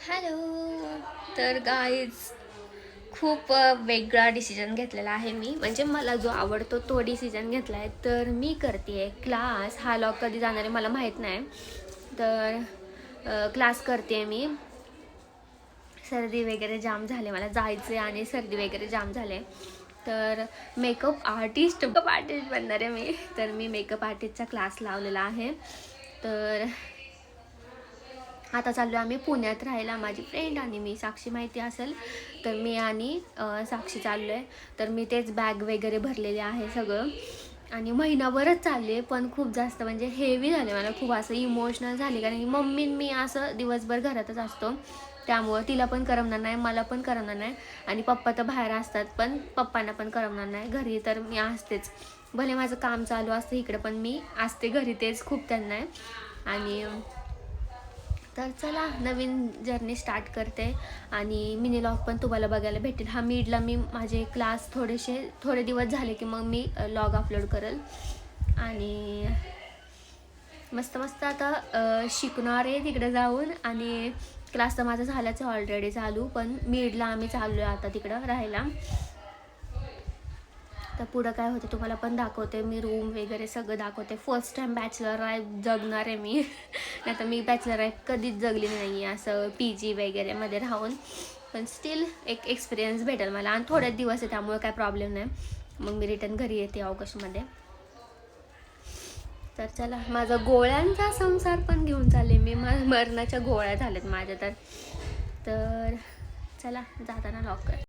Hello. तर guys खूप वेगळा डिसिजन घेतलेला आहे मी, म्हणजे मला जो आवडतो तो डिसिजन घेतला आहे. तर मी करते क्लास. हा लॉग कधी जाणार आहे मला माहीत नाही. तर क्लास करते मी. सर्दी वगैरे जाम झाले, मला जायचे आणि सर्दी वगैरे जाम झाले. तर मेकअप आर्टिस्ट बनणार आहे मी. तर मी मेकअप आर्टिस्टचा क्लास लावलेला आहे. तर आता चाललो आम्ही पुण्यात राहायला. माझी फ्रेंड आणि मी, साक्षी माहिती असेल. तर मी आणि साक्षी चाललो आहे. तर मी तेच बॅग वगैरे भरलेले आहे सगळं. आणि महिनाभरच चालले, पण खूप जास्त म्हणजे हेवी झाले. मला खूप असं इमोशनल झाले, कारण की मम्मी मी असं दिवसभर घरातच असतो, त्यामुळं तिला पण करमणार नाही, मला पण करमणार नाही. आणि पप्पा तर बाहेर असतात, पण पप्पांना पण करमणार नाही. घरी तर मी असतेच, भले माझं काम चालू असतं इकडं, पण मी असते घरी. तेच खूप त्यांना आहे. आणि तर चला नवीन जर्नी स्टार्ट करते. आणि मिनी लॉग पण तुम्हाला बघायला भेटेल. हा मीडला मी माझे क्लास थोडे दिवस झाले की मग मी लॉग अपलोड करेल. आणि मस्त मस्त आता शिकणार आहे तिकडे जाऊन. आणि क्लास तर माझा झालाच आहे ऑलरेडी चालू, पण मीडला आम्ही चाललो आहे आता तिकडं राहायला. तर पुढं काय होते तुम्हाला पण दाखवते मी, रूम वगैरे सगळं दाखवते. फर्स्ट टाइम बॅचलर लाईफ जगणार आहे मी. नाही तर मी बॅचलर लाईफ कधीच जगली नाही आहे असं PG वगैरेमध्ये राहून. पण स्टील एक एक्सपिरियन्स भेटेल मला. आणि थोडेच दिवस आहे त्यामुळे काय प्रॉब्लेम नाही. मग मी रिटर्न घरी येते ऑगस्टमध्ये. तर चला, माझा गोळ्यांचा संसार पण घेऊन चालले मी. मरणाच्या गोळ्या झाल्यात माझ्या. तर चला जाताना लॉक कर.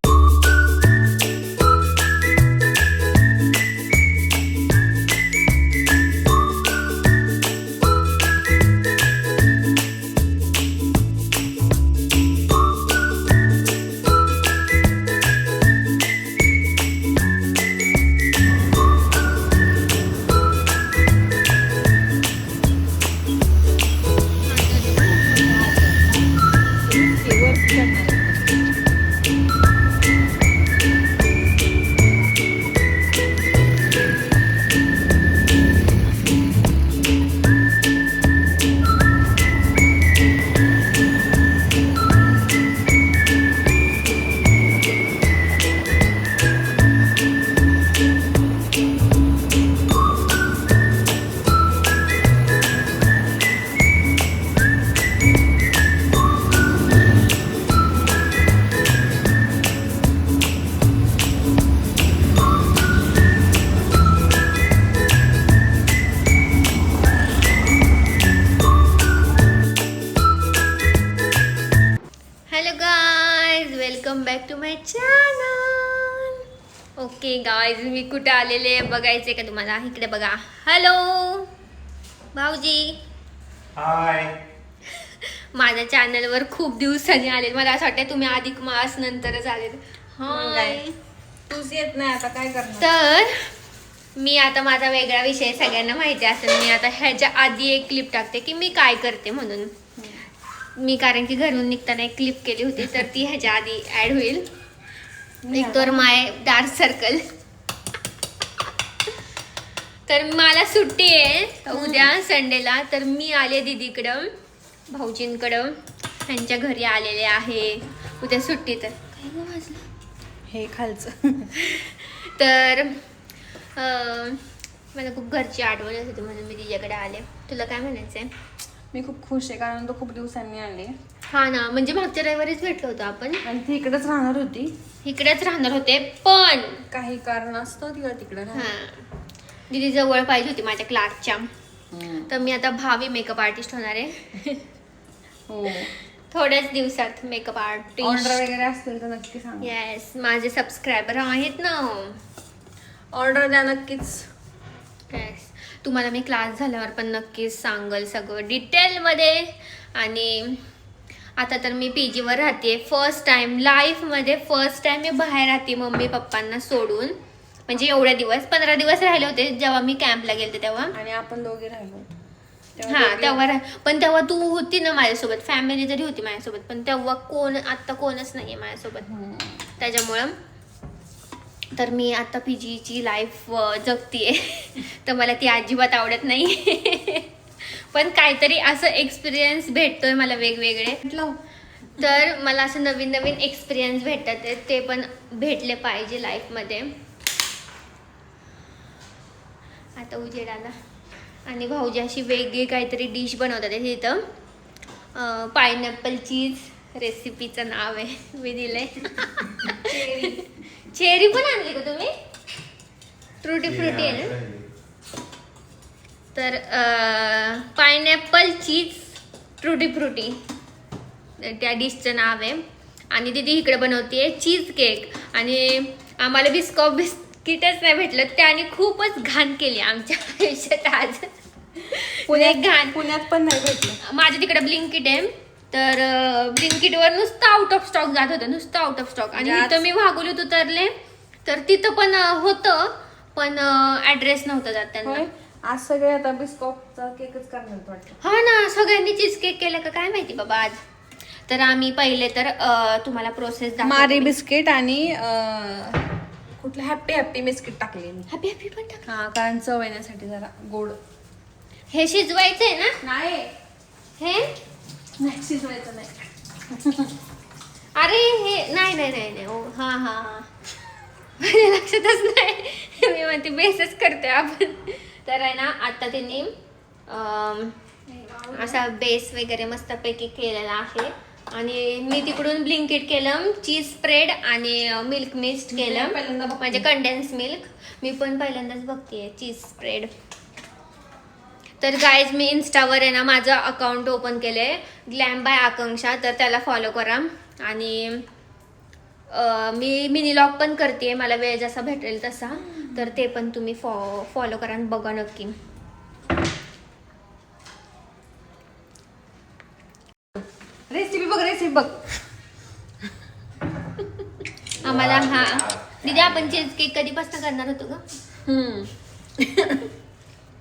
Welcome back to my channel. Okay guys, मी कुठे आलेले बघायचे का तुम्हाला? इकडे बघा. हॅलो भाऊजी. हाय. माझ्या चॅनलवर खूप दिवसांनी आले. मला असं वाटतं तुम्ही अधिक मास नंतरच आले. हाय. तूच येत नाही आता काय करणार. तर मी आता माझा वेगळा विषय सगळ्यांना माहिती असेल. मी आता ह्याच्या आधी एक क्लिप टाकते की मी काय करते म्हणून. मी कारण की घरून निघताना एक क्लिप केली होती, तर ती ह्याच्या आधी ऍड होईल. इग्नोर माय डार्क सर्कल. तर मला सुट्टी आहे उद्या संडेला. तर मी आले दीदीकडं, भाऊजींकडं, त्यांच्या घरी आलेले आहे उद्या सुट्टी. तर काय गं वाजलं हे खालचं. तर मला खूप घरची आठवण येत होती म्हणून मी तिच्याकडे आले. तुला काय म्हणायचंय? मी खूप खुश आहे कारण तो खूप दिवसांनी आले. हा ना, म्हणजे मागच्या रविवारीच भेटलो होतो आपण. आणि ती इकडेच राहणार होती. इकडेच राहणार होते, पण काही कारण असतं तिला तिकडे हा, दीदी जवळ पाहिजे होती माझ्या क्लासच्या. तर मी आता भावी मेकअप आर्टिस्ट होणार आहे. हो, थोड्याच दिवसात मेकअप ऑर्डर आर्टिस्ट. वगैरे असतील तर नक्की सांग. येस, माझे सबस्क्रायबर आहेत ना. ऑर्डर द्या नक्कीच. येस, तुम्हाला मी क्लास झाल्यावर पण नक्कीच सांगल सगळं डिटेलमध्ये. आणि आता तर मी PG वर राहते. फर्स्ट टाइम लाईफमध्ये, फर्स्ट टाइम मी बाहेर राहते मम्मी पप्पांना सोडून. म्हणजे एवढे दिवस 15 दिवस राहिले होते जेव्हा मी कॅम्पला गेलते तेव्हा. आणि आपण दोघे राहिलो. हा तेव्हा पण तेव्हा तू होती ना माझ्यासोबत, फॅमिली जरी होती माझ्यासोबत, पण तेव्हा आता कोणच नाहीये माझ्यासोबत. त्याच्यामुळं तर मी आता PGची लाईफ जगतीये. तर मला ती अजिबात आवडत नाही. पण काहीतरी असं एक्सपिरियन्स भेटतोय मला वेगवेगळे. तर मला असं नवीन नवीन एक्सपिरियन्स भेटतात आहेत, ते पण भेटले पाहिजे लाईफमध्ये. आता उजेड आला आणि भाऊजी अशी वेगळी काहीतरी डिश बनवतात आहे तिथं. पायनॅपल चीज रेसिपीचं नाव आहे, मी दिलंय. चेरी पण आणली का तुम्ही? ट्रुटी फ्रुटी आहे ना. तर पायनॅपल चीज ट्रुटी फ्रुटी त्या डिशचं नाव आहे. आणि दीदी इकडे बनवते चीज केक. आणि आम्हाला बिस्किटच नाही भेटलं, त्याने खूपच घाण केली आमच्या आयुष्यात आज. पुण्यात पण नाही भेटलं. माझ्या तिकडे ब्लिंकिट आहे, तर ब्लिंकिटवर नुसतं आउट ऑफ स्टॉक जात होतं, नुसतं आउट ऑफ स्टॉक. आणि इथं मी वाघोलीत उतरले तर तिथं पण होतं, पण ऍड्रेस नव्हता जात त्यांना. आज सगळे आता बिस्कॉपचा केकच करणार वाटतं. हा ना, सगळ्यांनी चीज केक केलं का काय माहिती बाबा आज. तर आम्ही पहिले तर तुम्हाला प्रोसेस मारी बिस्किट आणि कुठलं हॅपी बिस्किट टाकले मी. हॅपी हॅपी पण टाक. हा, कारण चव येण्यासाठी जरा गोड. हे शिजवायचंय ना? नाही हे नाही शिजवायचं नाही. अरे हे नाही नाही नाही नाही. ओ हा हा हा, माझ्या लक्षातच नाही. मी म्हणते बेसच करते आपण. तर आहे ना, आता त्यांनी असा बेस वगैरे मस्तपैकी केलेला आहे. आणि मी तिकडून ब्लिंकिट केलं, चीज स्प्रेड आणि मिल्क मिस्ट केलं, म्हणजे कंडेन्स मिल्क. मी पण पहिल्यांदाच बघतेय चीज स्प्रेड. तर गाईज, मी इन्स्टावर आहे ना माझं अकाउंट ओपन केलंय, ग्लॅम बाय आकांक्षा, तर त्याला फॉलो करा. आणि मी मिनी लॉग पण करते, मला वेळ जसा भेटेल तसा, तर ते पण तुम्ही फॉलो करा आणि बघा नक्की. रेसिपी बघ. आम्हाला हा दीदी, आपण चीज केक कधीपासून करणार होतो का?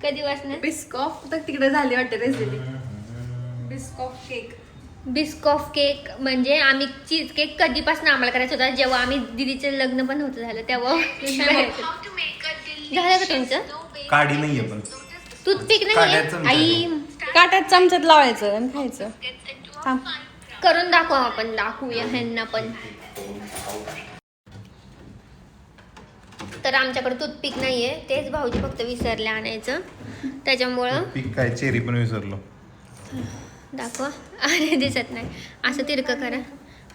कधीपासून? बिस्कॉफ तर तिकडे झाली वाटते रेसिपी. बिस्कॉफ केक म्हणजे आम्ही चीज केक कधीपासून आम्हाला करायचं होता, जेव्हा आम्ही दीदीचं लग्न पण होतं झालं तेव्हा. झालं का तुमचं? काडी नाहीये पण टूथपिक नाही काढायचं आई? काट्यात चमच्यात लावायचं आणि खायचं. थांब. करून दाखवा, आपण दाखवूया ह्यांना पण. तर आमच्याकडे टूथपिक नाहीये, तेच भाऊजी फक्त विसरले आणायचं, त्याच्यामुळं. पीक काय चेरी पण विसरलो. दाखवा. अरे दिसत नाही, असं तिरकं करा.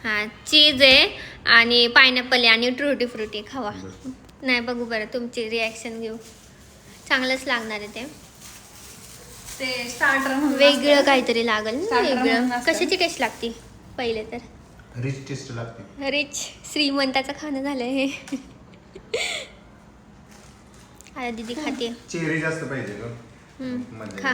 हा, चीज आहे आणि पायनॅपल आहे आणि ट्रुटी फ्रुटी. खावा. नाही, बघू बरं तुमची रिॲक्शन घेऊ. चांगलंच लागणार आहे ते स्टार्टर वेगळं काहीतरी लागेल ना. Starter म्हणून वेगळं असतं. कशाची टेस्ट लागते पहिले तर? रिच टेस्ट लागते. रिच श्रीमंताचं खाणं झालंय हे. आता दीदी खाते. चेरी जास्त पाहिजे ग. खा.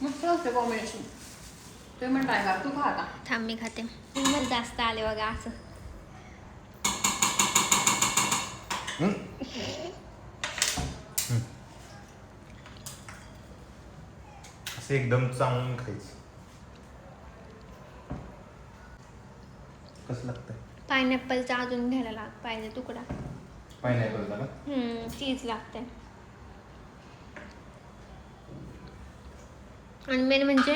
मस्त असते कॉम्बिनेशन. ते म्हणताय का तू खा आता. थांब, मी खाते. मला जास्त आले बघा असं. असं एकदम चावून खायचं. कसं लागतंय? पायनॅपलचा अजून घ्यायला पाहिजे तुकडा. पायनॅपल का? चीज लागते. आणि मेन म्हणजे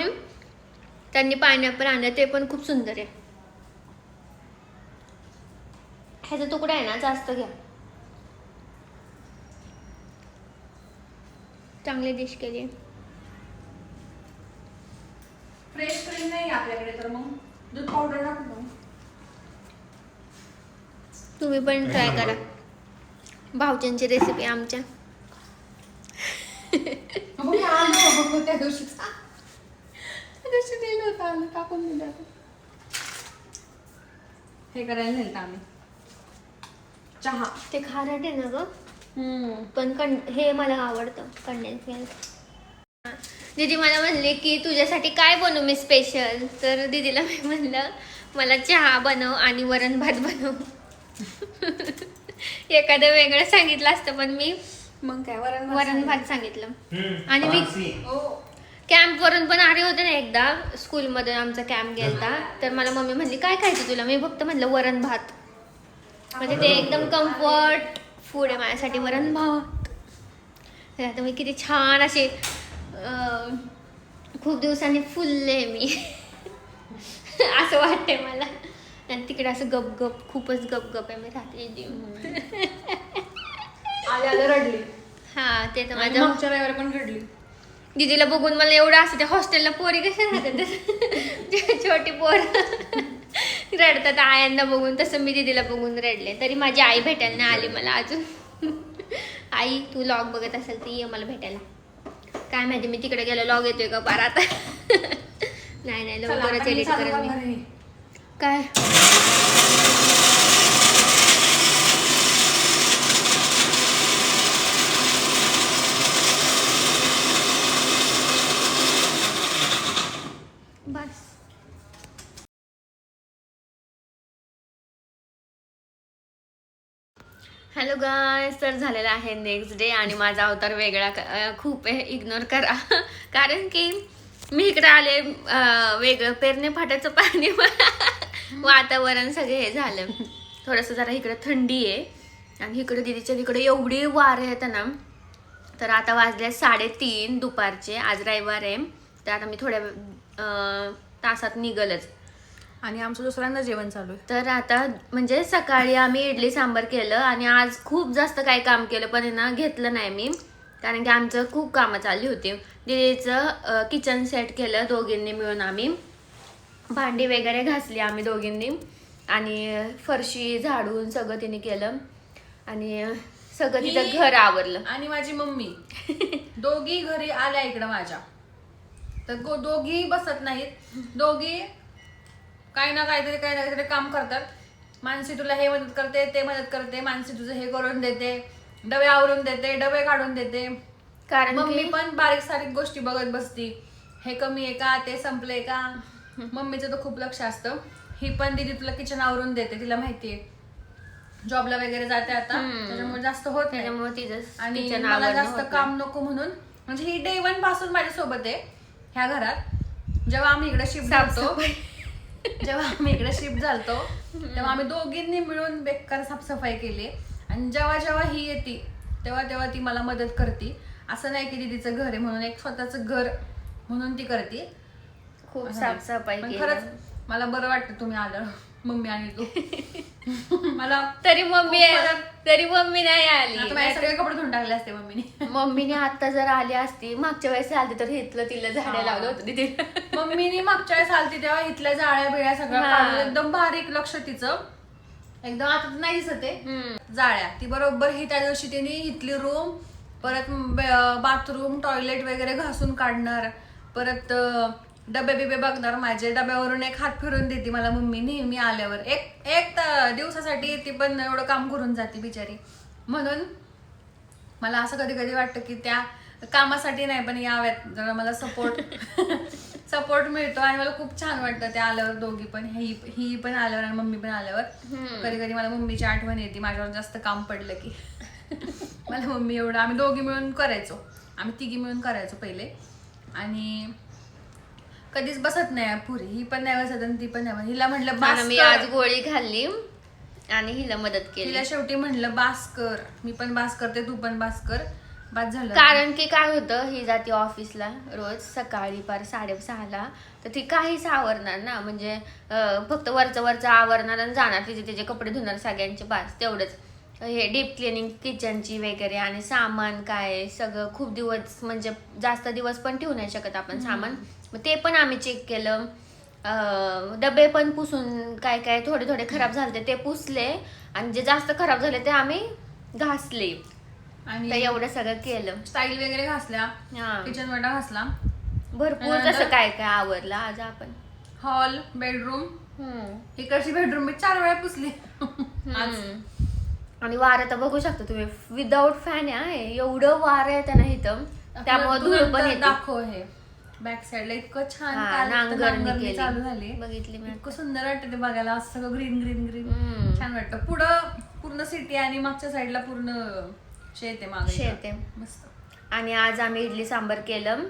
त्यांनी पायनॅपल आणलं ते पण खूप सुंदर आहे. ह्याचा तुकडा आहे ना जास्त घ्या. चांगली डिश केली. फ्रेश क्रीम नाही आपल्याकडे, तर मग दूध पावडर टाकू. तुम्ही पण ट्राय करा भाऊजींची रेसिपी आमच्या. त्या दिवशी दिलं होतं आम्ही, टाकून दिलं. हे करायला नेलं आम्ही चहा. ते खारट आहे ना ग, पण हे मला आवडतं कंडेन्स मिल्क. दीदी मला म्हणले की तुझ्यासाठी काय बनवू मी स्पेशल, तर दीदीला मी म्हणलं मला चहा बनव आणि वरण भात बनव. एखादं वेगळं सांगितलं असतं, पण मी मग काय वरण भात सांगितलं. आणि मी कॅम्प वरून पण आले होते ना एकदा, स्कूलमध्ये आमचा कॅम्प गेलता, तर मला मम्मी म्हणली काय खायचं तुला, मी फक्त म्हणलं वरण भात. म्हणजे ते एकदम कम्फर्ट फूड आहे माझ्यासाठी वरण भात. तर आता मी किती छान असे खूप दिवसांनी फुलले मी असं वाटतंय मला. आणि तिकडे असं गपगप खूपच गपगप आहे मी राहते जिम. आल्या रडली. हा ते तर आणि माझ्या मागच्या रविवारी पण रडली. दीदीला बघून मला एवढं असं त्या हॉस्टेलला पोरी कशा राहतात छोटी पोर रडतात आयांना बघून, तसं मी दीदीला बघून रडले. तरी माझी आई भेटायला नाही आली मला अजून. आई तू लॉग बघत असेल तर ये मला भेटायला. काय माहिती मी तिकडे गेलो लॉग येतोय का पार आता. नाही चला, लवकरच आता मी एडिट चालू करेन करणार मी. आहे. काय बस. हॅलो गायस, तर झालेला आहे नेक्स्ट डे आणि माझा अवतार वेगळा खूप आहे, इग्नोर करा. कारण की मी इकडे आले वेगळं पेरणे फाट्याचं पाणी वातावरण सगळे हे झालं. थोडंसं जरा इकडे थंडी आहे आणि इकडे दीदीच्या तिकडे एवढी वारे आहेत ना. तर आता वाजले 3:30 दुपारचे. आज रविवार आहे तर आता मी थोड्या तासात निघलच. आणि आमचं दुसऱ्यांदा जेवण चालू आहे. तर आता म्हणजे सकाळी आम्ही इडली सांबार केलं आणि आज खूप जास्त काही काम केलं पण ना घेतलं नाही मी, कारण की आमचं खूप कामं चालली होती. दीदीचं किचन सेट केलं दोघींनी मिळून. आम्ही भांडी वगैरे घासली आम्ही दोघींनी आणि फरशी झाडून सगळं तिने केलं आणि सगळं तिचं घर आवरलं. आणि माझी मम्मी दोघी घरी आल्या इकडं माझ्या. तर दोघी बसत नाहीत, दोघी काही ना काहीतरी काम करतात. मानसी तुला हे मदत करते, ते मदत करते, मानसी तुझं हे करून देते, डबे आवरून देते, डबे काढून देते. कारण मम्मी पण बारीक सारीक गोष्टी बघत बसती. हे कमी आहे का, ते संपलंय का. मम्मीचं तर खूप लक्ष असतं. ही पण दीदी तुला किचन आवरून देते, तिला माहितीये जॉबला वगैरे जाते आता, त्याच्यामुळे जास्त होत नाही. त्याच्यामुळे तिचं आणि kitchen मला आवरणं जास्त होत काम नको म्हणून, म्हणजे ही डे 1 पासून माझ्यासोबत आहे ह्या घरात. जेव्हा आम्ही इकडे शिफ्ट झालतो तेव्हा आम्ही दोघींनी मिळून बेकार साफसफाई केली. आणि जेव्हा जेव्हा ही येते तेव्हा ती मला मदत करते. असं नाही की दीदीचं घर आहे म्हणून, एक स्वतःचं घर म्हणून ती करते. खूप साफसफाई पण केली. खरंच मला बरं वाटतं तुम्ही आलं, मम्मी आणि तू. मला तरी मम्मी नाही आली. आता माझे सगळे कपडे धुवून टाकले असते मम्मीने. मम्मीने आता जर आली असती, मागच्या वेळेस आली तर हिथलं तिला झाडं लावलं होतं तिथे. मम्मीने मागच्या वेळेस आलती तेव्हा इथल्या जाळ्या बिळ्या सगळं काढून एकदम बारीक लक्ष तिचं एकदम. आता तर नाही दिसत आहे जाळ्या. ती बरोबर ही त्या दिवशी तिने इथली रूम परत बाथरूम टॉयलेट वगैरे घासून काढणार, परत डबे बिबे बघणार माझे. डब्यावरून एक हात फिरून देते मला मम्मी नेहमी आल्यावर. एक दिवसासाठी ती पण एवढं काम करून जाते बिचारी. म्हणून मला असं कधी कधी वाटतं की त्या कामासाठी नाही पण याव्यात, जरा मला सपोर्ट मिळतो आणि मला खूप छान वाटतं त्या आल्यावर. दोघी पण, ही पण आल्यावर आणि मम्मी पण आल्यावर. कधी कधी मला मम्मीची आठवण येते माझ्यावर जास्त काम पडलं की. मला मम्मी एवढं, आम्ही दोघी मिळून करायचो, आम्ही तिघी मिळून करायचो पहिले. आणि कधीच बसत नाही पुरी, ही पण नाही बसत आणि ती पण नाही. हिला म्हटलं बास मी कर. आज गोळी खाल्ली आणि हिला मदत केली. हिला शेवटी म्हटलं बास कर, मी पण बास करते, तू पण बास कर, बास झालं. कारण की काय होतं, ही जाते ऑफिसला रोज सकाळी पार 6:30ला. तर ती काहीच आवरणार ना, म्हणजे फक्त वरचं आवरणार आणि जाणार, तिचे कपडे धुणार सगळ्यांचे, बास तेवढंच. हे डीप क्लिनिंग किचनची वगैरे आणि सामान काय सगळं खूप दिवस, म्हणजे जास्त दिवस पण ठेवू नाही शकत आपण सामान. मग ते पण आम्ही चेक केलं. डबे पण पुसून काय थोडे खराब झाले ते पुसले आणि जे जास्त खराब झाले ते आम्ही घासले. आणि एवढं सगळं केलं. स्टाईल वगैरे घासल्या, किचन वाटा घासला, भरपूर तसं काय आवरलं आज आपण. हॉल, बेडरूम, इकडची बेडरूम मी 4 वेळा पुसली आज. आणि वारं तर बघू शकता तुम्ही, विदाऊट फॅन आहे, एवढं वारं येतं ना इथं, त्यामुळे धूळ पण येते. दाखव हे बॅक साईडला इतकं छान नांगरणी चालू झाली, बघितली मी. इतकं सुंदर वाटतं ते बघायला. असं सगळं ग्रीन ग्रीन ग्रीन छान वाटतं. पुढं पूर्ण सिटी आणि मागच्या साईडला पूर्ण शेत आहे, मागे शेत आहे मस्त. आणि आज आम्ही इडली सांबार केलं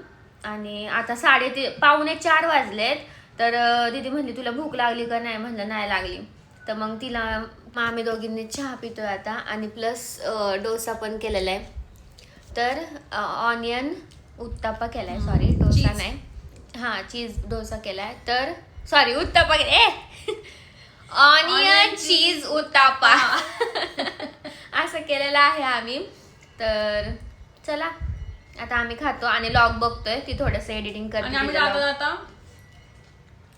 आणि आता 3:45 वाजलेत. तर दीदी म्हणली तुला भूक लागली का नाही, म्हणलं नाही लागली. तर मग तिला आम्ही दोघींनी चहा पितोय आता आणि प्लस डोसा पण केलेला आहे. तर ऑनियन उत्तापा केलाय, सॉरी डोसा चीज. नाही, हा चीज डोसा केलाय. तर सॉरी उत्तापा ऑनियन चीज उत्तापा असं केलेलं आहे आम्ही. तर चला आता आम्ही खातो आणि लॉग बघतोय, ती थोडस एडिटिंग आणि आम्ही करते. जाता जाता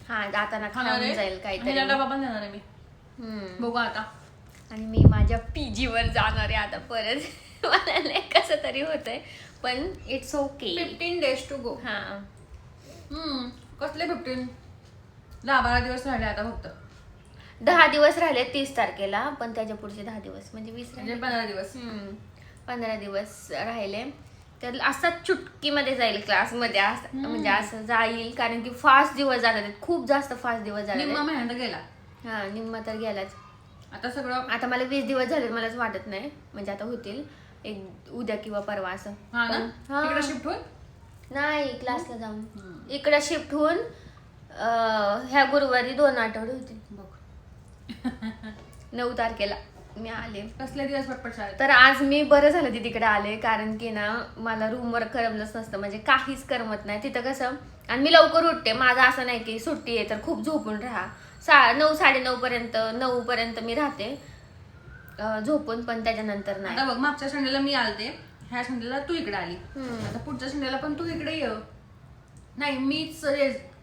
हा जाताना खाणार खाऊन आहे. जाईल काहीतरी. आणि डबा पण देणार आहे मी. हम्म. बघू आता. आणि मी माझ्या PG वर जाणार आहे आता परत. मला नाही कसं तरी होतंय पण it's okay. 15 days to go. हा कसले 15? 10-12 दिवस राहिले आता फक्त. 10 दिवस राहिले 30 तारखेला, पण त्याच्या पुढचे 10 दिवस म्हणजे 20 म्हणजे राहिले. 15 दिवस. 15 दिवस राहिले. तर असाच चुटकीमध्ये जाईल क्लासमध्ये, म्हणजे असं जाईल, कारण की फास्ट दिवस जातात, खूप जास्त फास्ट दिवस निम्मा झाले. महिना तर गेला. हा निम्मा तर गेलाच. आता सगळं आता मला 20 दिवस झाले, मलाच वाटत नाही, म्हणजे आता होतील एक उद्या किंवा परवा असं. हा ना. हा. इकडे शिफ्ट होईल. नाही क्लासला जाऊन इकडे शिफ्ट होऊन ह्या गुरुवारी 2 आठवडे होते. बघ 9 तारखेला मी आले. कसले दिवस पटपट शाळेत. तर आज मी बरं झालं ती तिकडे आले, कारण की ना मला रूमवर करमलंच नसतं, म्हणजे काहीच करमत नाही तिथं कसं. आणि मी लवकर उठते, माझं असं नाही की सुट्टी आहे तर खूप झोपून राहा. 9 साडेनऊ पर्यंत 9 पर्यंत मी राहते झोपून, पण त्याच्यानंतर नाही. आता बघ मागच्या संडेला मी आलते, ह्या संडेला तू इकडे आली. आता पुढच्या संडेला पण तू इकडे ये. नाही मीच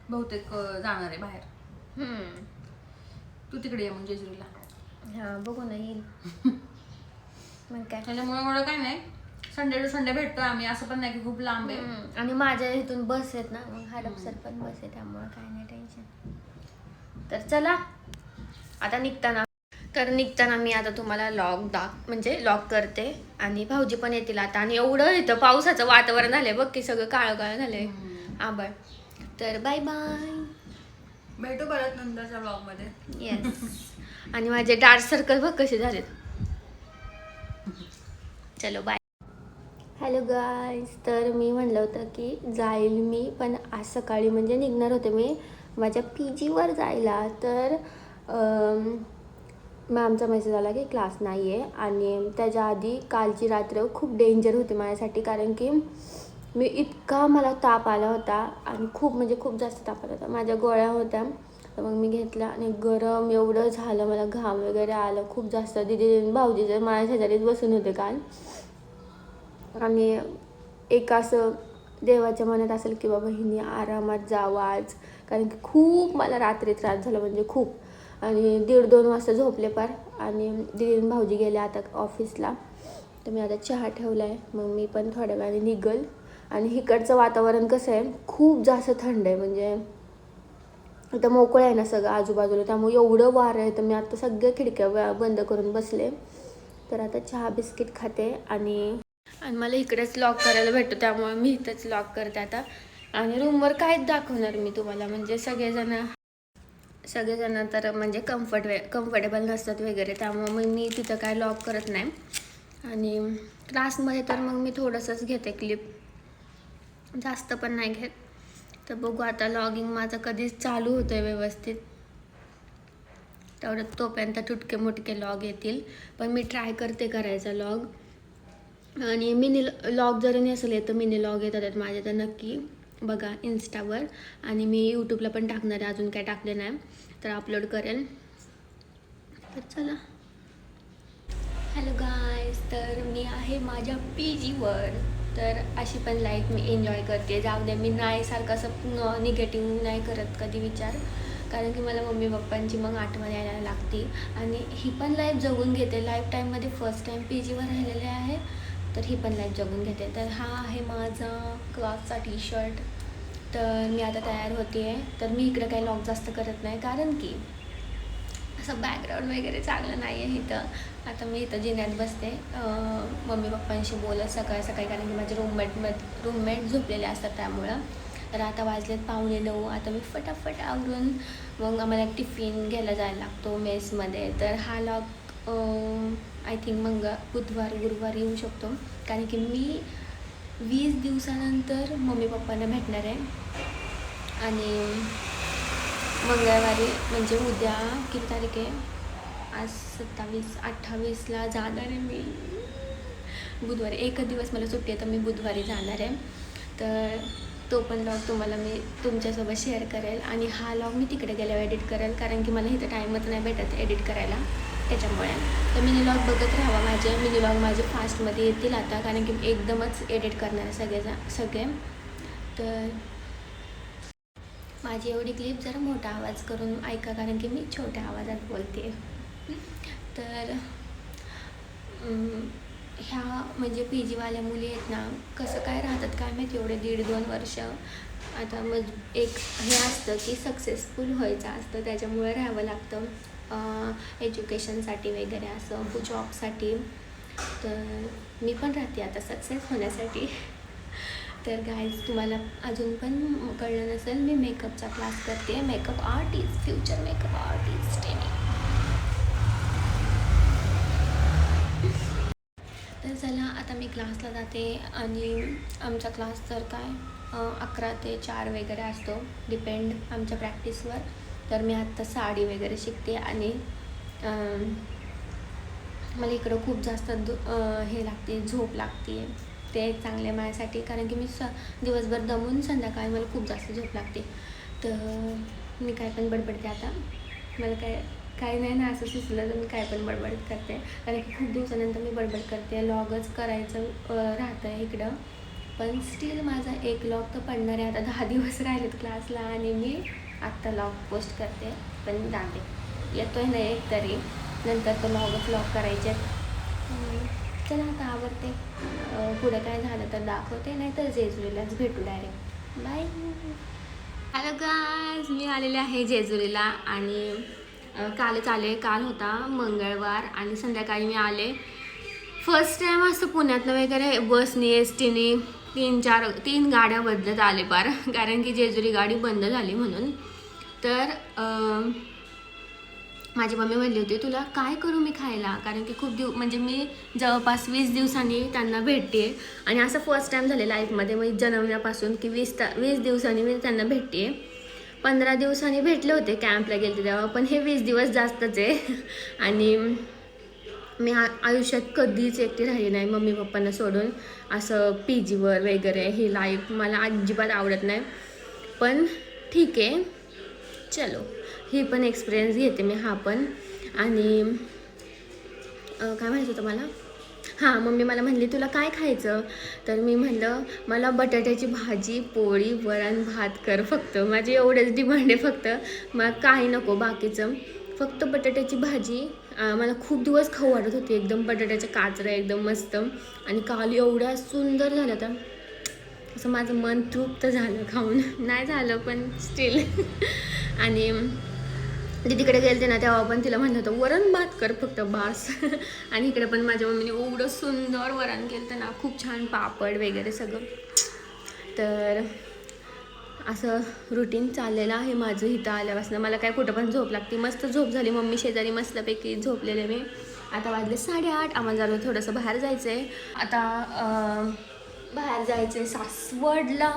बहुतेक जाणार आहे बाहेर. तू तिकडे ये मग जेजुरीला. हा बघू ना येईल. मग काय. त्याच्यामुळे काय नाही, संडे टू संडे भेटतोय आम्ही, असं पण नाही की खूप लांब आहे. आणि माझ्या इथून बस आहेत ना, मग हडपसर पण बस आहे, त्यामुळे काय नाही टेन्शन. तर चला आता निघताना मी आता तुम्हाला म्हणजे लॉग करते, आणि भाऊजी पण येतील आता. आणि एवढं इथं पावसाचं वातावरण झालंय बघ की, सगळं काळं काळं झालंय आभाळ. तर बाय बाय, भेटू परत नंतरच्या ब्लॉग मध्ये. येस. आणि माझे डार्क सर्कल बघ कसे झालेत. चलो बाय. हॅलो गाईज, तर मी म्हणलं होतं की जाईल मी, पण आज सकाळी म्हणजे निघणार होते मी माझ्या PG वर जायला. तर मॅमचा मेसेज आला की क्लास नाही आहे. आणि त्याच्या आधी कालची रात्र खूप डेंजर होती माझ्यासाठी, कारण की मला ताप आला होता, आणि खूप जास्त ताप आला होता. माझ्या गोळ्या होत्या, तर मग मी घेतल्या, आणि गरम एवढं झालं, मला घाम वगैरे आलं खूप जास्त. दीदी भाऊजी जर माझ्या शेजारीच बसून होते काल. आणि एक असं देवाच्या मनात असेल की बाबा हिने आरामात जावं आज, कारण की खूप मला रात्री त्रास झाला, म्हणजे खूप. आणि 1:30-2 वाजता झोपले पार. आणि दीदी भाऊजी गेले आता ऑफिसला, तर मी आता चहा ठेवला आहे, मग मी पण थोड्या वेळाने निघल. आणि इकडचं वातावरण कसं आहे, खूप जास्त थंड आहे, म्हणजे आता मोकळं आहे ना सगळं आजूबाजूला, त्यामुळे एवढं वारं आहे. तर मी आता सगळ्या खिडक्या बंद करून बसले. तर आता चहा बिस्किट खाते, आणि मला इकडेच लॉक करायला भेटतो, त्यामुळे मी इथंच लॉक करते आता. आणि रूमवर काहीच दाखवणार मी तुम्हाला, म्हणजे सगळेजण तर म्हणजे कम्फर्टेबल नसतात वगैरे, त्यामुळे मग मी तिथं काय लॉक करत नाही. आणि क्लासमध्ये तर मग मी थोडंसंच घेते क्लिप, जास्त पण नाही घेत. तर बघू आता लॉगिंग माझं कधीच चालू होतं आहे व्यवस्थित, तेवढं तोपर्यंत तुटके मुटके लॉग येतील. पण मी ट्राय करते करायचा लॉग. आणि मिनी लॉग जरी नसेल येतं, मिनी लॉग येतात माझे, तर नक्की बघा इंस्टावर. आणि मी यूट्यूबला पण टाकणार आहे, अजून काय टाकले नाही, तर अपलोड करेल. तर चला. हॅलो गाईज, तर मी आहे माझ्या PG वर. तर अशी पण लाईफ मी एन्जॉय करते. जाऊ दे, मी नाही सारखं असं निगेटिव्ह नाही करत कधी विचार, कारण की मला मम्मी पप्पांची मग आठवण यायला लागते. आणि ही पण लाईफ जगून घेते. लाईफ टाईममध्ये फर्स्ट टाईम PG वर राहिलेले आहे, तर ही पण लाईफ जगून घेते. तर हा आहे माझा क्लासचा T-शर्ट. तर मी आता तयार होते आहे. तर मी इकडं काही लॉग जास्त करत नाही, कारण की असं बॅकग्राऊंड वगैरे चांगलं नाही आहे इथं. आता मी इथं जिन्यात बसते मम्मी पप्पांशी बोलत सकाळी, कारण की माझे रूममेट झोपलेले असतात त्यामुळं. तर आता वाजलेत 8:45. आता मी फटाफट आवरून मग आम्हाला टिफिन घ्यायला जायला लागतो मेसमध्ये. तर हा लॉग आय थिंक बुधवार गुरुवार येऊ शकतो, कारण की मी 20 दिवसानंतर मम्मी पप्पांना भेटणार आहे. आणि मंगळवारी म्हणजे उद्या किती तारीख आहे, आज 27-28ला जाणार आहे मी बुधवारी. एकच दिवस मला सुट्टी आहे, तर मी बुधवारी जाणार आहे. तर तो पण लॉग तुम्हाला मी तुमच्यासोबत शेअर करेल. आणि हा लॉग मी तिकडे गेल्यावर एडिट करेल, कारण की मला इथं टाईमच नाही भेटत एडिट करायला त्याच्यामुळे. तर मिनी लॉग बघत राहावा माझे. मिनी लॉग माझे फास्टमध्ये येतील आता, कारण की एकदमच एडिट करणार आहे सगळे. तर माझी एवढी क्लिप जरा मोठा आवाज करून ऐका, कारण की मी छोट्या आवाजात बोलते. तर ह्या म्हणजे पी जीवाल्या मुली आहेत ना, कसं काय राहतात काय माहिती एवढे 1.5-2 वर्ष. आता मग एक हे असतं की सक्सेसफुल व्हायचं असतं, त्याच्यामुळे राहावं लागतं एज्युकेशनसाठी वगैरे असं जॉबसाठी. तर मी पण राहते आता सक्सेस होण्यासाठी. तर गाईज, तुम्हाला अजून पण कळलं नसेल, मी मेकअपचा क्लास करते, makeup artist, future makeup artist आहे मी. तर चला आता मी क्लासला जाते. आणि आमचा क्लास तर काय 11 ते 4 वगैरे असतो, डिपेंड आमच्या प्रॅक्टिसवर. तर मी आत्ता साडी वगैरे शिकते. आणि मला इकडं खूप जास्त हे लागते, झोप लागते. ते एक चांगले आहे माझ्यासाठी, कारण की मी दिवसभर दमून संध्याकाळी मला खूप जास्त झोप लागते. तर मी काय पण बडबडते आता. मला काय नाही ना असं सुचलं तर मी काय पण बडबड करते, कारण की खूप दिवसानंतर मी बडबड करते. लॉगच करायचं राहतं आहे इकडं, पण स्टील माझा एक लॉग तर पडणार आहे. आता 10 दिवस राहिलेत क्लासला आणि मी आत्ता लॉग पोस्ट करते. पण दांडे येतो आहे ना एक तरी, नंतर तो लॉग करायचे. चला आता आवडते. पुढे काय झालं तर दाखवते, नाही तर जेजुरीलाच भेटू डायरेक्ट. बाय. हॅलो गाईज, मी आलेले आहे जेजुरीला. आणि कालच आले. काल होता मंगळवार आणि संध्याकाळी मी आले. फर्स्ट टाईम असतं पुण्यातनं वगैरे बसने एस टीने 3 गाड्या बदलत आले पार, कारण की जेजुरी गाडी बंद झाली म्हणून. तर माझी मम्मी म्हणली होती तुला काय करू मी खायला, कारण की खूप म्हणजे मी जवळपास 20 दिवसांनी त्यांना भेटते. आणि असं फर्स्ट टाईम झालं लाईफमध्ये मी जन्मल्यापासून की 20 दिवसांनी मी त्यांना भेटते. 15 दिवसांनी भेटले होते, कॅम्पला गेले तेव्हा, पण हे 20 दिवस जास्तच आहे. आणि मी आयुष्यात कधीच एकटी राहिली नाही मम्मी पप्पांना सोडून. असं पी जीवर वगैरे ही लाईफ मला अजिबात आवडत नाही. पण ठीक आहे, चलो ही पण एक्सपिरियन्स घेते मी हा पण. आणि काय म्हणायचं होतं मला, हां, मम्मी मला म्हणली तुला काय खायचं, तर मी म्हणलं मला बटाट्याची भाजी, पोळी, वरण भात कर फक्त. माझी एवढंच डिमांड आहे फक्त, मला काही नको बाकीचं, फक्त बटाट्याची भाजी. मला खूप दिवस खाऊ वाटत होती एकदम बटाट्याच्या काचऱ्या एकदम मस्त. आणि काल एवढ्या सुंदर झाल्या तर असं माझं मन तृप्त झालं खाऊन. नाही झालं पण स्टील. आणि तिकडे गेलते ना तेव्हा पण तिला म्हणलं होतं वरण भात कर फक्त बास. आणि इकडे पण माझ्या मम्मीने एवढं सुंदर वरण केलं ना, खूप छान पापड वगैरे सगळं. तर असं रुटीन चाललेलं आहे माझं इथं आल्यापासून. मला काय कुठं पण झोप लागते, मस्त झोप झाली. मम्मी शेजारी मस्तपैकी झोपलेले मी. आता वाजले 8:30. आम्हाला जरा थोडंसं बाहेर जायचं आहे आता. बाहेर जायचं आहे सासवडला,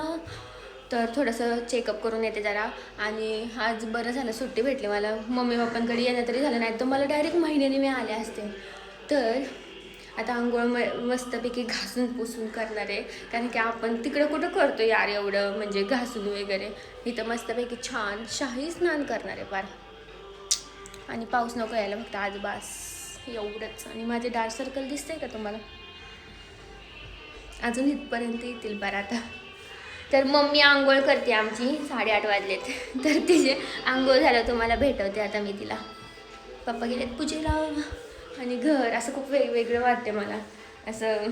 तर थोडंसं चेकअप करून येते जरा. आणि आज बरं झालं सुट्टी भेटली मला. मम्मी पप्पांकडे येणं तरी झालं, नाही तर मला डायरेक्ट महिन्याने मी आले असते. तर आता आंघोळ मस्तपैकी घासून पुसून करणार आहे, कारण की आपण तिकडं कुठं करतो यार एवढं म्हणजे घासून वगैरे. इथं मस्तपैकी छान शाही स्नान करणार आहे पार. आणि पाऊस नको यायला फक्त आज बास, एवढंच. आणि माझे डार्क सर्कल दिसते का तुम्हाला, अजून इथपर्यंत येतील बरं आता. तर मम्मी आंघोळ करते आमची, 8:30 वाजलेत. तर तिचे आंघोळ झालं तुम्हाला भेटवते आता मी तिला. पप्पा गेलेत पूजेला. आणि घर असं खूप वेगवेगळं वाटते मला. असं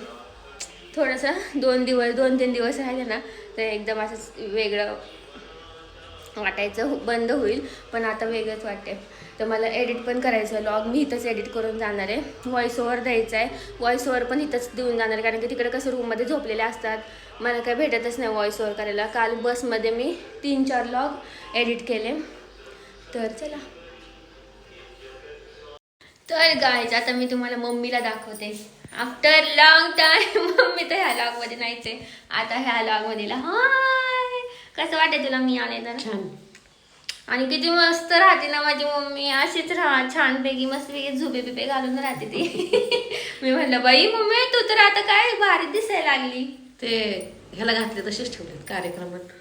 थोडंसं 2-3 दिवस राहिले ना तर एकदम असं वेगळं वाटायचं बंद होईल, पण आता वेगळंच वाटते. तर मला एडिट पण करायचं आहे लॉग, मी इथंच एडिट करून जाणार आहे. व्हॉइस ओव्हर द्यायचं आहे, व्हॉइस ओव्हर पण इथंच देऊन जाणार आहे, कारण की तिकडे कसं रूममध्ये झोपलेले असतात, मला काय भेटतच नाही व्हॉइस ओव्हर करायला. काल बसमध्ये मी 3-4 लॉग एडिट केले. तर चला. तर गाईज आता मी तुम्हाला मम्मीला दाखवते. आफ्टर लॉंग टाइम मम्मी तर ह्या लॉगमध्ये नाहीच आहे. आता ह्या लॉगमध्ये हाय, कसं वाटतं तुला मी आले तर? छान. आणि किती मस्त राहते ना माझी मम्मी, अशीच राहा छानपैकी मस्तपैकी झुबे बिबे घालून राहते ती. मी म्हणलं बाई मम्मी तू तर आता काय भारी दिसायला लागली. ते ह्याला घातले तसेच ठेवलेत कार्यक्रमात.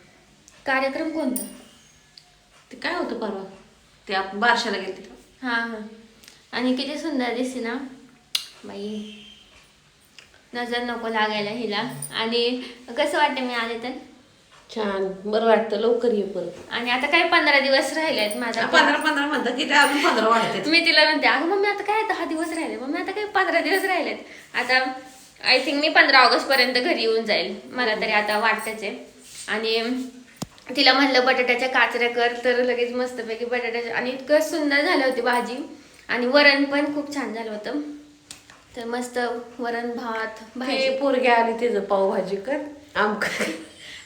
कार्यक्रम कोणता? ते काय होतं परवा ते आपण बारशाला गेले तिथं. हां हां. आणि किती सुंदर दिसते ना बाई, नजर नको लागायला हिला. आणि कसं वाटतं मी आले तर? छान बरं वाटतं. लवकर ये परत. आणि आता काय 15 दिवस राहिले आहेत माझा 15 म्हणतात की ते अजून 15 वाढतात. मी तिला म्हणते अगं मम्मी आता काय 10 दिवस राहिले, मम्मी आता काय 15 दिवस राहिलेत. आता आय थिंक मी 15 ऑगस्ट पर्यंत घरी येऊन जाईल, मला तरी आता वाटतच आहे. आणि तिला म्हणलं बटाट्याच्या काचऱ्या कर, तर लगेच मस्तपैकी बटाट्याच्या, आणि इतकं सुंदर झालं होती भाजी. आणि वरण पण खूप छान झालं होतं. तर मस्त वरण भात भाजी. पोरगी आली तिचं पावभाजी कर आमक.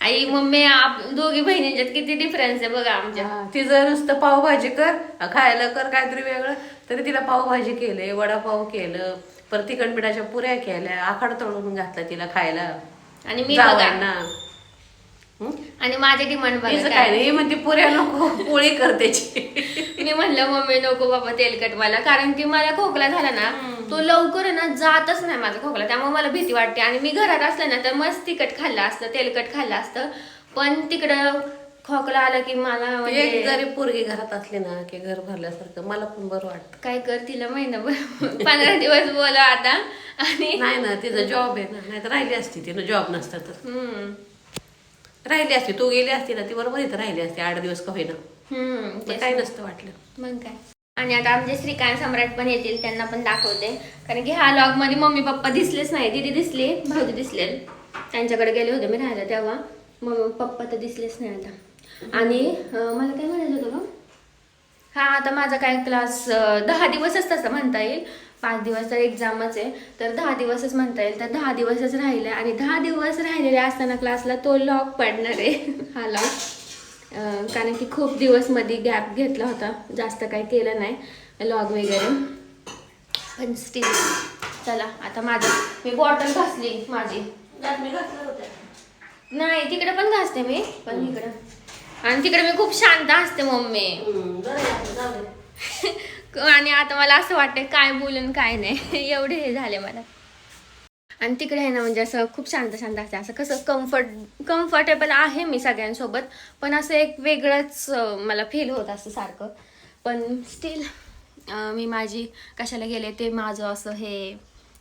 आई मम्मी दोघी बहिणींच्यात किती डिफरन्स आहे बघा आमच्या. तिचं नुसतं पावभाजी कर, खायला कर काहीतरी वेगळं, तरी तिला पावभाजी केले, वडापाव केलं, परत तिखट मिठाच्या पुऱ्या केल्या, आखाड तळून घातला तिला खायला. आणि मी जावयांना. आणि माझे डिमांड बघा काय नाही म्हणते पुऱ्या नको पोळी कर त्याची. मी म्हणलं मम्मी नको बाबा तेलकट मला, कारण की मला खोकला झाला ना तो लवकर ना जातच नाही माझा खोकला, त्यामुळे मला भीती वाटते. आणि मी घरात असलं ना तर मस्त तिखट खाल्लं असतं, तेलकट खाल्लं असतं, पण तिकडं खोकला आला की मला म्हणजे एक जरी पोरगी घरात असली ना की घर भरल्यासारखं मला पण बरं वाटतं. काय कर तिला महिनाभर 15 दिवस बोला आता. आणि नाही ना तिचं जॉब आहे ना, नाही तर राहिली असती तिनं जॉब नसता तर राहिली असती. तू गेली असती ना ती बरोबर इथं राहिली असती 8 दिवस का होईना. काही नसतं वाटलं मग काय. आणि आता आमचे श्रीकांत सम्राट पण येतील, त्यांना पण दाखवते, कारण की ह्या लॉग मध्ये मम्मी पप्पा दिसलेच नाही. दीदी दिसली, भाऊजी दिसले, त्यांच्याकडे गेले होते मी राहायला तेव्हा. मग पप्पा तर दिसलेच नाही आता. आणि मला काय म्हणायचं होतं ग, हा आता माझा काय क्लास 10 दिवसच तसं म्हणता येईल, 5 दिवस तर एक्झामच आहे, तर 10 दिवसच म्हणता येईल. तर 10 दिवसच राहिले, आणि 10 दिवस राहिलेले असताना क्लासला तो लॉग पडणार आहे हा लॉग. कारण की खूप दिवस मध्ये गॅप घेतला होता, जास्त काही केलं नाही लॉग वगैरे. पण स्टील चला आता मी बॉटल घासली माझी. नाही तिकडे पण घासते मी, पण इकडं. आणि तिकडे मी खूप शांत असते मम्मी. आणि आता मला असं वाटतं काय बोलून काय नाही एवढे हे झाले मला. आणि तिकडे आहे ना म्हणजे असं खूप शांत शांत असते, असं कसं कम्फर्टेबल आहे मी सगळ्यांसोबत, पण असं एक वेगळंच मला फील होत असतं सारखं. पण स्टील मी माझी कशाला गेले ते माझं असं हे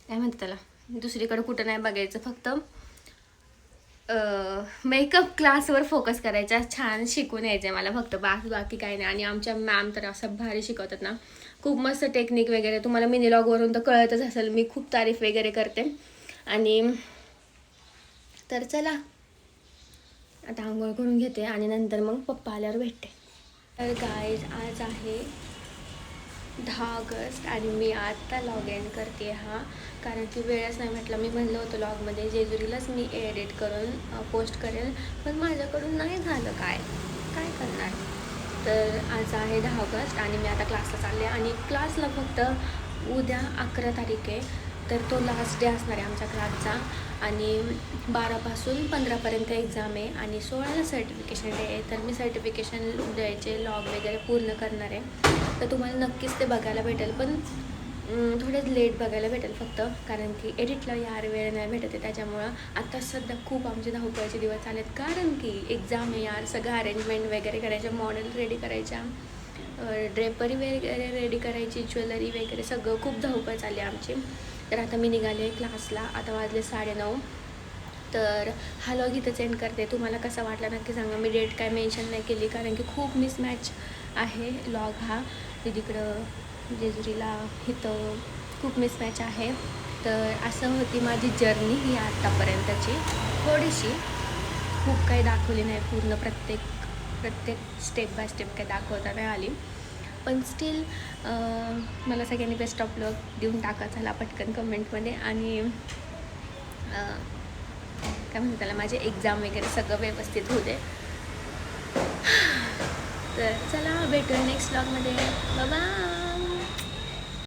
काय म्हणते त्याला, दुसरीकडे कुठं नाही बघायचं, फक्त मेकअप क्लासवर फोकस करायचा, छान शिकून यायचं मला फक्त, बाकी काही नाही. आणि आमच्या मॅम तर असं भारी शिकवतात ना, खूप मस्त टेक्निक वगैरे, तुम्हाला मिनी लॉगवरून तर कळतच असेल, मी खूप तारीफ वगैरे करते. आणि तर चला आता आंघोळ करून घेते आणि नंतर मग पप्पा आल्यावर भेटते. तर गाईज आज आहे 10 ऑगस्ट आणि मी आत्ता लॉग इन करते हा, कारण की वेळच नाही म्हटलं. मी म्हणलं होतं लॉगमध्ये जेजुरीलाच मी एडिट करून पोस्ट करेल, पण माझ्याकडून नाही झालं. काय करणार. तर आज आहे 10 ऑगस्ट आणि मी आता क्लासला चालले, आणि क्लासला फक्त उद्या 11 तारीख आहे, तर तो लास्ट डे असणार आहे आमच्या क्लासचा. आणि 12 पासून 15पर्यंत एक्झाम आहे, आणि 16ला सर्टिफिकेशन डे आहे. तर मी सर्टिफिकेशन द्यायचे लॉग वगैरे पूर्ण करणार आहे, तर तुम्हाला नक्कीच ते बघायला भेटेल, पण थोडं लेट बघायला भेटेल फक्त, कारण की एडिटला यार वेळ नाही भेटत आहे. त्याच्यामुळं आता सध्या खूप आमचे धावपळीचे दिवस चालले आहेत, कारण की एक्झाम आहे यार, सगळं अरेंजमेंट वगैरे करायच्या, मॉडेल रेडी करायच्या, ड्रेपरी वगैरे रेडी करायची, ज्वेलरी वगैरे, सगळं खूप धावपळ चालली आहे आमची. तर आता मी निघाले क्लासला, आता वाजले 9:30. तर हा लॉग इथंच एंड करते. तुम्हाला कसा वाटला नक्की सांगा. मी डेट काय मेन्शन नाही केली, कारण की खूप मिसमॅच आहे लॉग हा. तिकडं जेजुरीला इथं खूप मिसमॅच आहे. तर असं होती माझी जर्नी ही आत्तापर्यंतची. थोडीशी, खूप काही दाखवली नाही पूर्ण, प्रत्येक स्टेप बाय स्टेप काही दाखवता नाही आली, पण स्टील मला सगळ्यांनी बेस्ट ऑफ लक देऊन टाका चला पटकन कमेंटमध्ये. आणि काय म्हणतात त्याला, माझे एक्झाम वगैरे सगळं व्यवस्थित होऊ दे. तर चला भेटूया नेक्स्ट व्लॉगमध्ये. बाय.